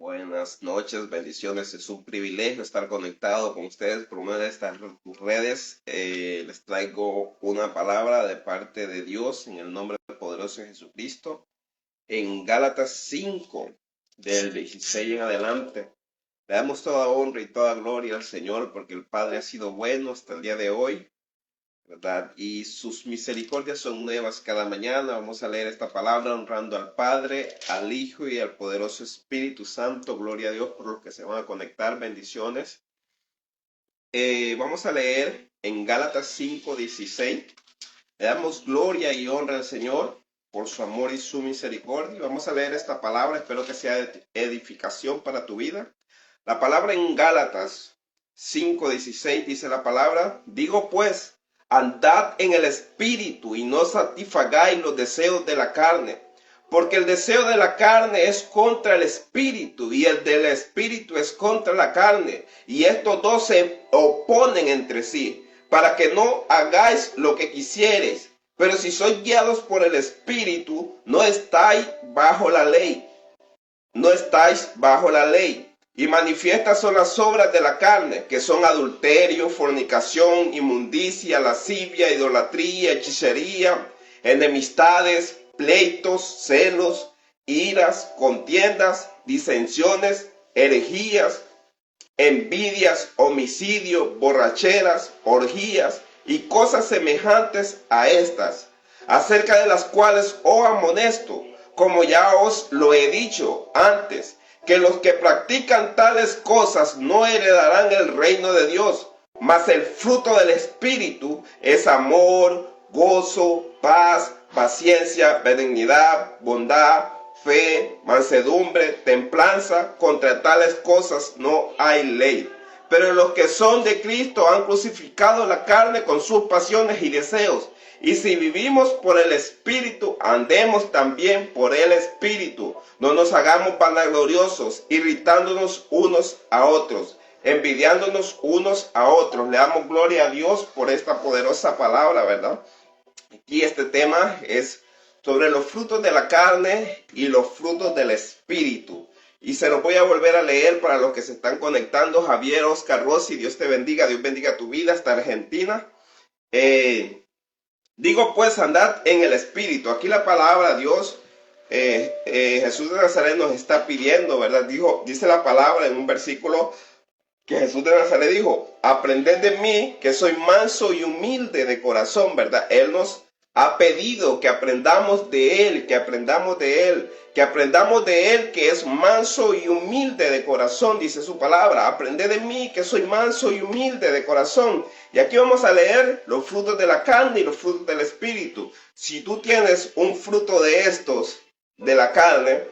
Buenas noches, bendiciones. Es un privilegio estar conectado con ustedes por una de estas redes. Les traigo una palabra de parte de Dios en el nombre poderoso de Jesucristo. En Gálatas 5, del 16 en adelante, le damos toda honra y toda gloria al Señor porque el Padre ha sido bueno hasta el día de hoy, ¿verdad? Y sus misericordias son nuevas cada mañana. Vamos a leer esta palabra honrando al Padre, al Hijo y al poderoso Espíritu Santo. Gloria a Dios por los que se van a conectar. Bendiciones. Vamos a leer en Gálatas 5:16. Le damos gloria y honra al Señor por su amor y su misericordia. Vamos a leer esta palabra. Espero que sea de edificación para tu vida. La palabra en Gálatas 5:16 dice la palabra: digo pues, andad en el Espíritu y no satisfagáis los deseos de la carne, porque el deseo de la carne es contra el Espíritu y el del Espíritu es contra la carne, y estos dos se oponen entre sí, para que no hagáis lo que quisiereis. Pero si sois guiados por el Espíritu, no estáis bajo la ley. No estáis bajo la ley. Y manifiestas son las obras de la carne, que son adulterio, fornicación, inmundicia, lascivia, idolatría, hechicería, enemistades, pleitos, celos, iras, contiendas, disensiones, herejías, envidias, homicidio, borracheras, orgías y cosas semejantes a estas, acerca de las cuales os amonesto, como ya os lo he dicho antes, que los que practican tales cosas no heredarán el reino de Dios. Mas el fruto del Espíritu es amor, gozo, paz, paciencia, benignidad, bondad, fe, mansedumbre, templanza. Contra tales cosas no hay ley. Pero los que son de Cristo han crucificado la carne con sus pasiones y deseos. Y si vivimos por el Espíritu, andemos también por el Espíritu. No nos hagamos vanagloriosos, irritándonos unos a otros, envidiándonos unos a otros. Le damos gloria a Dios por esta poderosa palabra, ¿verdad? Aquí este tema es sobre los frutos de la carne y los frutos del Espíritu. Y se los voy a volver a leer para los que se están conectando. Javier Oscar Rossi, Dios te bendiga, Dios bendiga tu vida hasta Argentina. Digo pues, andad en el Espíritu. Aquí la palabra Dios, Jesús de Nazaret nos está pidiendo, ¿verdad? Dice la palabra en un versículo que Jesús de Nazaret dijo: aprended de mí, que soy manso y humilde de corazón, ¿verdad? Él nos ha pedido que aprendamos de Él, que aprendamos de Él, que aprendamos de Él, que es manso y humilde de corazón, dice su palabra. Aprended de mí, que soy manso y humilde de corazón. Y aquí vamos a leer los frutos de la carne y los frutos del Espíritu. Si tú tienes un fruto de estos, de la carne,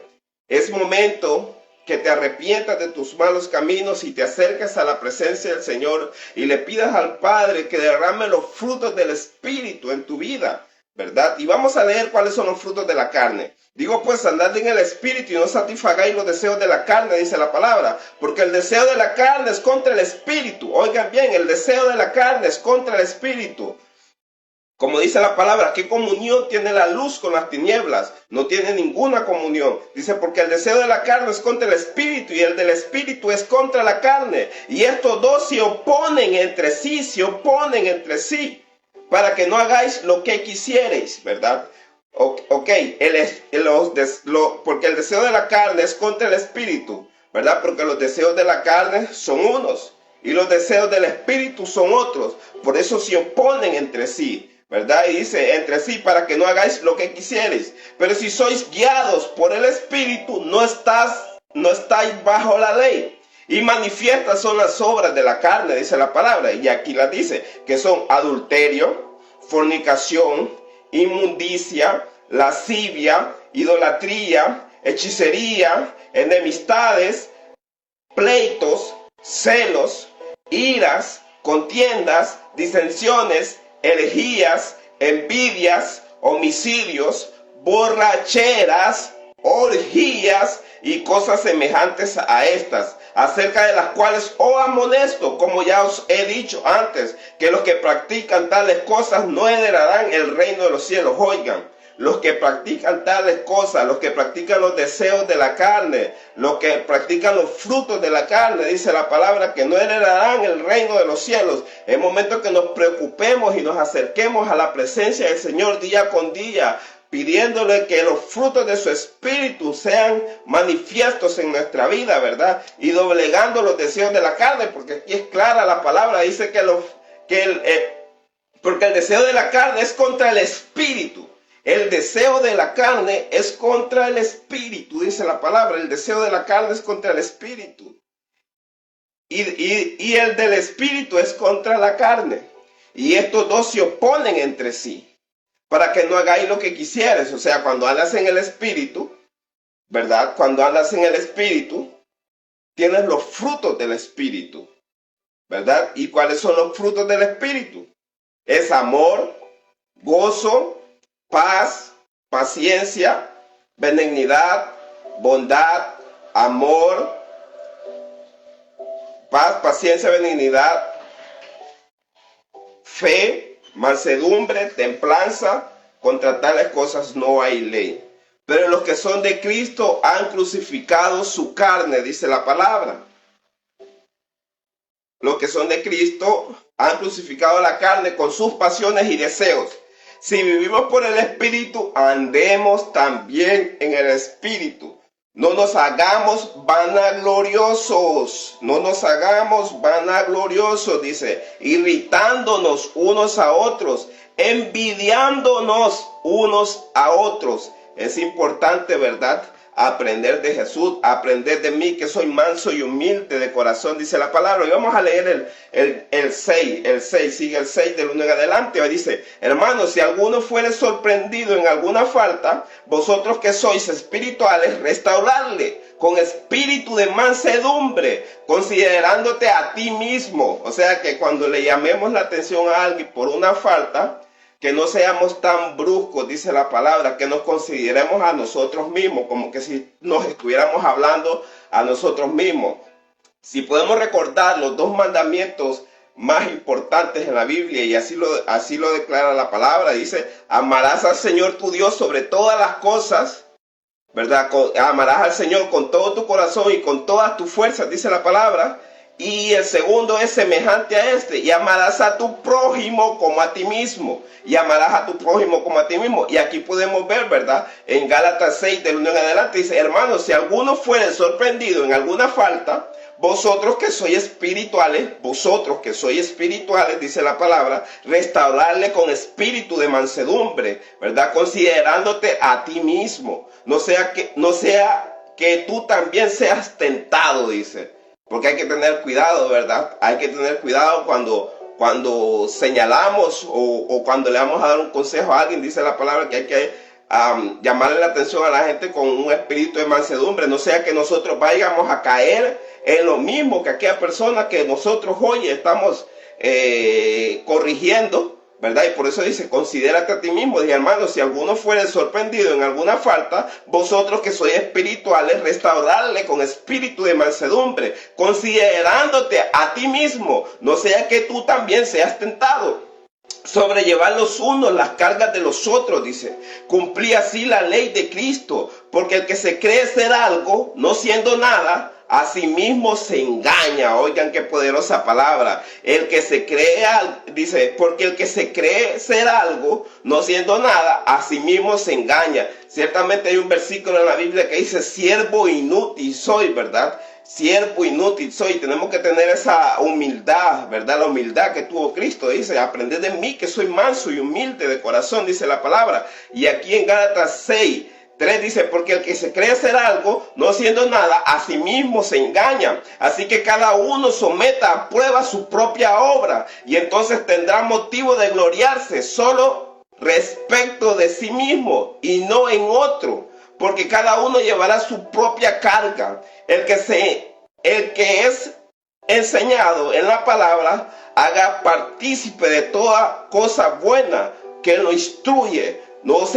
es momento que te arrepientas de tus malos caminos y te acerques a la presencia del Señor y le pidas al Padre que derrame los frutos del Espíritu en tu vida, ¿verdad? Y vamos a leer cuáles son los frutos de la carne. Digo pues, andad en el Espíritu y no satisfagáis los deseos de la carne, dice la palabra, porque el deseo de la carne es contra el Espíritu. Oigan bien, el deseo de la carne es contra el Espíritu. Como dice la palabra, ¿qué comunión tiene la luz con las tinieblas? No tiene ninguna comunión. Dice, porque el deseo de la carne es contra el Espíritu y el del Espíritu es contra la carne. Y estos dos se oponen entre sí, para que no hagáis lo que quisiereis, ¿verdad? Porque el deseo de la carne es contra el Espíritu, ¿verdad? Porque los deseos de la carne son unos y los deseos del Espíritu son otros. Por eso se oponen entre sí, ¿verdad? Y dice, entre sí, para que no hagáis lo que quisiereis. Pero si sois guiados por el Espíritu, no estáis bajo la ley. Y manifiestas son las obras de la carne, dice la palabra. Y aquí las dice, que son adulterio, fornicación, inmundicia, lascivia, idolatría, hechicería, enemistades, pleitos, celos, iras, contiendas, disensiones, herejías, envidias, homicidios, borracheras, orgías y cosas semejantes a estas, acerca de las cuales os amonesto, como ya os he dicho antes, que los que practican tales cosas no heredarán el reino de los cielos. Oigan, los que practican tales cosas, los que practican los deseos de la carne, los que practican los frutos de la carne, dice la palabra, que no heredarán el reino de los cielos. Es momento que nos preocupemos y nos acerquemos a la presencia del Señor día con día, pidiéndole que los frutos de su espíritu sean manifiestos en nuestra vida, ¿verdad? Y doblegando los deseos de la carne, porque aquí es clara la palabra, dice porque el deseo de la carne es contra el espíritu. El deseo de la carne es contra el espíritu, dice la palabra. El deseo de la carne es contra el espíritu. Y el del espíritu es contra la carne. Y estos dos se oponen entre sí, para que no hagáis lo que quisieres. O sea, cuando andas en el espíritu, ¿verdad? Cuando andas en el espíritu, tienes los frutos del espíritu, ¿verdad? ¿Y cuáles son los frutos del espíritu? Es amor, gozo, paz, paciencia, benignidad, bondad, amor, paz, paciencia, benignidad, fe, mansedumbre, templanza. Contra tales cosas no hay ley. Pero los que son de Cristo han crucificado su carne, dice la palabra. Los que son de Cristo han crucificado la carne con sus pasiones y deseos. Si vivimos por el Espíritu, andemos también en el Espíritu. No nos hagamos vanagloriosos, no nos hagamos vanagloriosos, dice, irritándonos unos a otros, envidiándonos unos a otros. Es importante, ¿verdad?, aprender de Jesús, aprender de mí, que soy manso y humilde de corazón, dice la palabra. Y vamos a leer el 6, sigue el 6 del 1 en adelante. Ahí dice: hermanos, si alguno fuere sorprendido en alguna falta, vosotros que sois espirituales, restauradle con espíritu de mansedumbre, considerándote a ti mismo. O sea, que cuando le llamemos la atención a alguien por una falta, que no seamos tan bruscos, dice la palabra, que nos consideremos a nosotros mismos, como que si nos estuviéramos hablando a nosotros mismos. Si podemos recordar los dos mandamientos más importantes en la Biblia, y así lo declara la palabra, dice: amarás al Señor tu Dios sobre todas las cosas, ¿verdad? Amarás al Señor con todo tu corazón y con todas tus fuerzas, dice la palabra. Y el segundo es semejante a este: y amarás a tu prójimo como a ti mismo. Y amarás a tu prójimo como a ti mismo. Y aquí podemos ver, ¿verdad?, en Gálatas 6 del 1 en adelante, dice: hermanos, si alguno fuere sorprendido en alguna falta, vosotros que sois espirituales, dice la palabra, restaurarle con espíritu de mansedumbre, ¿verdad?, considerándote a ti mismo. No sea que tú también seas tentado, dice. Porque hay que tener cuidado, ¿verdad? Hay que tener cuidado cuando señalamos o cuando le vamos a dar un consejo a alguien. Dice la palabra que hay que llamarle la atención a la gente con un espíritu de mansedumbre. No sea que nosotros vayamos a caer en lo mismo que aquella persona que nosotros hoy estamos corrigiendo, ¿verdad? Y por eso dice: considérate a ti mismo. Dice: hermanos, si alguno fuere sorprendido en alguna falta, vosotros que sois espirituales, restaurarle con espíritu de mansedumbre, considerándote a ti mismo, no sea que tú también seas tentado. Sobrellevar los unos las cargas de los otros, dice. Cumplí así la ley de Cristo, porque el que se cree ser algo, no siendo nada, a sí mismo se engaña. Oigan qué poderosa palabra. El que se cree, dice, porque el que se cree ser algo, no siendo nada, a sí mismo se engaña. Ciertamente hay un versículo en la Biblia que dice: siervo inútil soy, ¿verdad? Siervo inútil soy. Tenemos que tener esa humildad, ¿verdad? La humildad que tuvo Cristo. Dice: aprended de mí, que soy manso y humilde de corazón, dice la palabra. Y aquí en Gálatas 6:3 dice: porque el que se cree ser algo, no siendo nada, a sí mismo se engaña. Así que cada uno someta a prueba su propia obra, y entonces tendrá motivo de gloriarse solo respecto de sí mismo y no en otro, porque cada uno llevará su propia carga. El que es enseñado en la palabra, haga partícipe de toda cosa buena que lo instruye. No os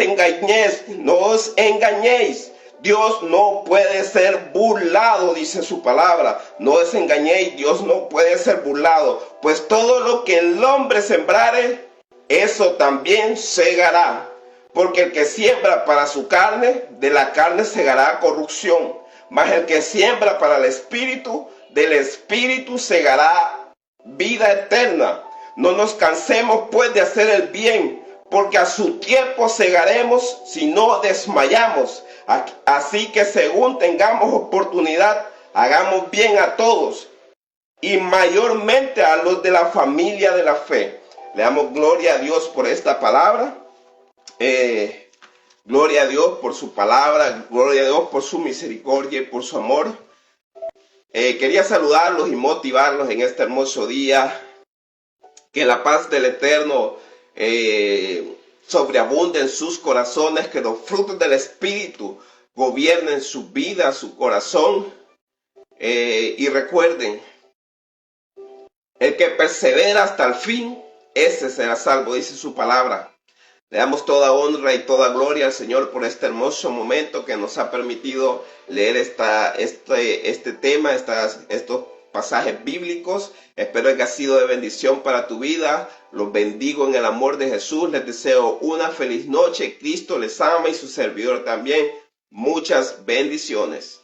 engañéis. Dios no puede ser burlado, dice su palabra. No os engañéis, Dios no puede ser burlado. Pues todo lo que el hombre sembrare, eso también segará. Porque el que siembra para su carne, de la carne segará corrupción. Mas el que siembra para el Espíritu, del Espíritu segará vida eterna. No nos cansemos pues de hacer el bien, porque a su tiempo segaremos si no desmayamos. Así que según tengamos oportunidad, hagamos bien a todos, y mayormente a los de la familia de la fe. Le damos gloria a Dios por esta palabra. Gloria a Dios por su palabra, gloria a Dios por su misericordia y por su amor. Quería saludarlos y motivarlos en este hermoso día. Que la paz del Eterno sobreabunde en sus corazones, que los frutos del Espíritu gobiernen su vida, su corazón. Y recuerden, el que persevera hasta el fin, ese será salvo, dice su palabra. Le damos toda honra y toda gloria al Señor por este hermoso momento que nos ha permitido leer este tema, estos pasajes bíblicos. Espero que haya sido de bendición para tu vida. Los bendigo en el amor de Jesús. Les deseo una feliz noche. Cristo les ama y su servidor también. Muchas bendiciones.